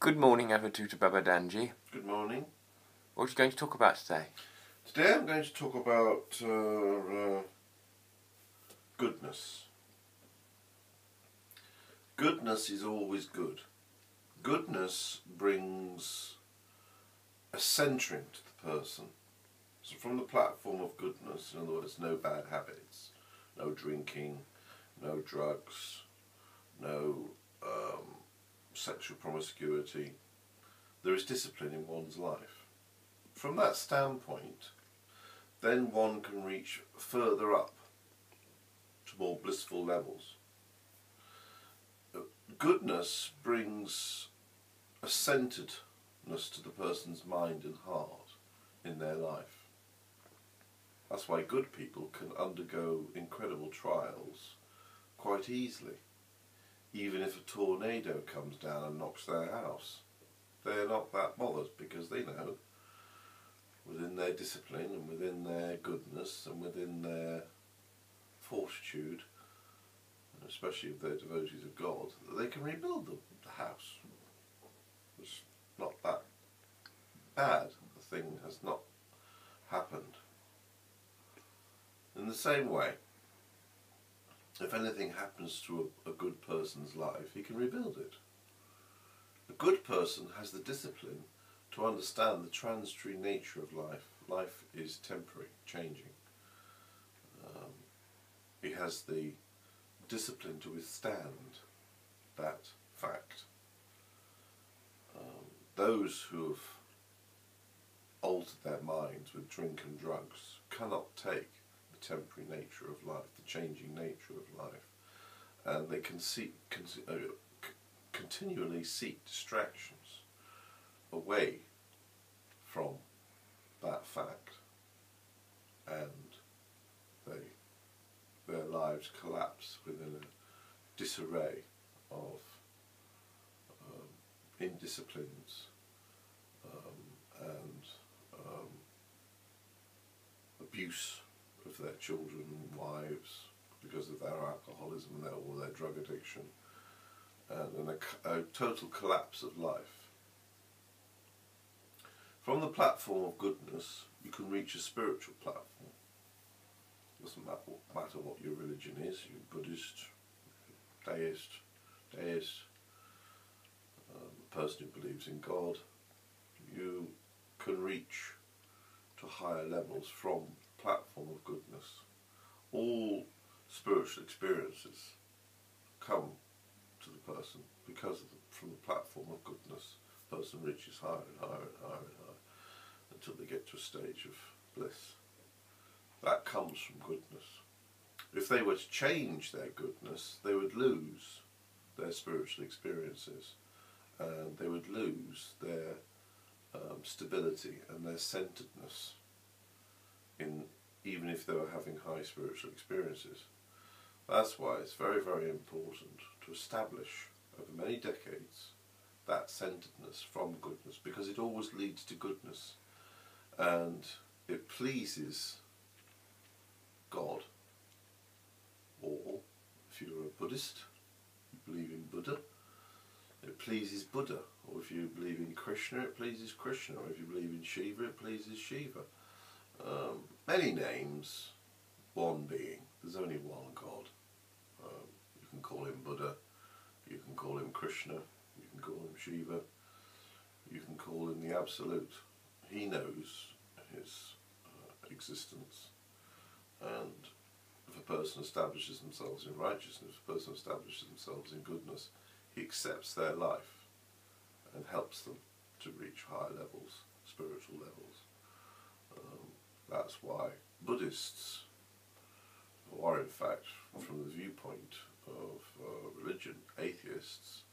Good morning, Avadhuta Babadanji. Good morning. What are you going to talk about today? Today I'm going to talk about goodness. Goodness is always good. Goodness brings a centering to the person. So from the platform of goodness, in other words, no bad habits, no drinking, no drugs, no sexual promiscuity, there is discipline in one's life. From that standpoint, then one can reach further up to more blissful levels. Goodness brings a centeredness to the person's mind and heart in their life. That's why good people can undergo incredible trials quite easily. Even if a tornado comes down and knocks their house, they're not that bothered because they know within their discipline and within their goodness and within their fortitude, and especially if they're devotees of God, that they can rebuild the house. It's not that bad. The thing has not happened. In the same way, if anything happens to a good person's life, he can rebuild it. A good person has the discipline to understand the transitory nature of life. Life is temporary, changing. He has the discipline to withstand that fact. Those who have altered their minds with drink and drugs cannot take the temporary nature of life, the changing nature of life, and they can continually seek distractions away from that fact, and their lives collapse within a disarray of indisciplines and abuse of their children and wives because of their alcoholism or their drug addiction, and a total collapse of life. From the platform of goodness, you can reach a spiritual platform. It doesn't matter what your religion is, you're Buddhist, deist, a person who believes in God, you can reach to higher levels from the platform of goodness. All spiritual experiences come to the person because from the platform of goodness, the person reaches higher and higher and higher and higher until they get to a stage of bliss. That comes from goodness. If they were to change their goodness, they would lose their spiritual experiences, and they would lose their stability and their centeredness even if they were having high spiritual experiences. That's why it's very, very important to establish over many decades that centeredness from goodness, because it always leads to goodness and it pleases God. Or if you're a Buddhist, you believe in Buddha, it pleases Buddha. Or if you believe in Krishna, it pleases Krishna. Or if you believe in Shiva, it pleases Shiva. Many names, one being. There's only one God. You can call him Buddha, you can call him Krishna, you can call him Shiva, you can call him the Absolute. He knows his existence, and if a person establishes themselves in righteousness, if a person establishes themselves in goodness, he accepts their life and helps them to reach higher levels, spiritual levels. That's why Buddhists, who are in fact, from the viewpoint of religion, atheists,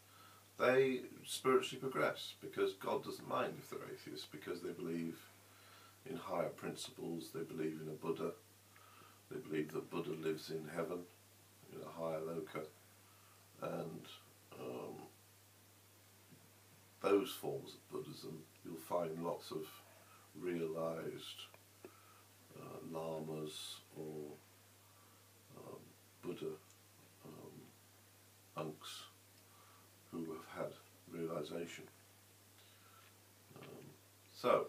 they spiritually progress because God doesn't mind if they're atheists, because they believe in higher principles, they believe in a Buddha, they believe that Buddha lives in heaven, in a higher loka, and those forms of Buddhism, you'll find lots of realized lamas or Buddha monks who have had realization. So,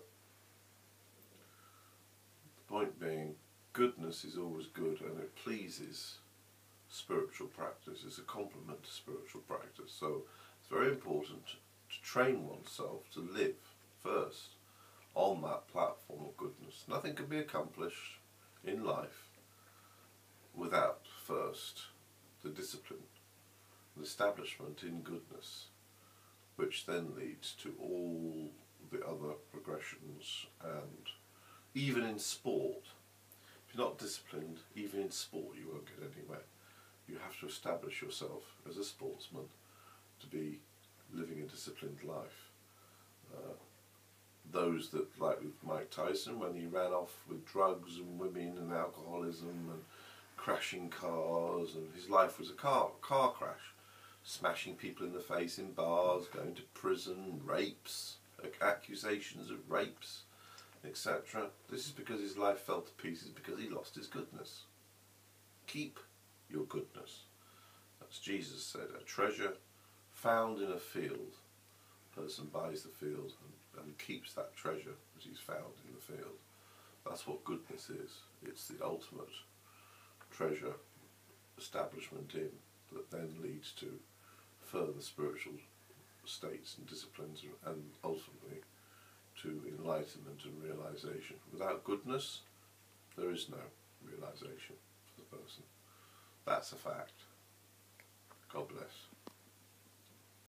the point being, goodness is always good and it pleases spiritual practice. It's a complement to spiritual practice. So it's very important to train oneself to live first on that platform of goodness. Nothing can be accomplished in life without first the discipline, the establishment in goodness, which then leads to all the other progressions. And even in sport, if you're not disciplined, even in sport you won't get anywhere. You have to establish yourself as a sportsman to be living a disciplined life. Those that, like with Mike Tyson, when he ran off with drugs and women and alcoholism and crashing cars, and his life was a car crash, smashing people in the face in bars, going to prison, rapes, accusations of rapes, etc. This is because his life fell to pieces because he lost his goodness. Keep your goodness. As Jesus said, a treasure found in a field. A person buys the field and keeps that treasure that he's found in the field. That's what goodness is. It's the ultimate treasure establishment in that then leads to further spiritual states and disciplines and ultimately to enlightenment and realization. Without goodness, there is no realization for the person. That's a fact. God bless.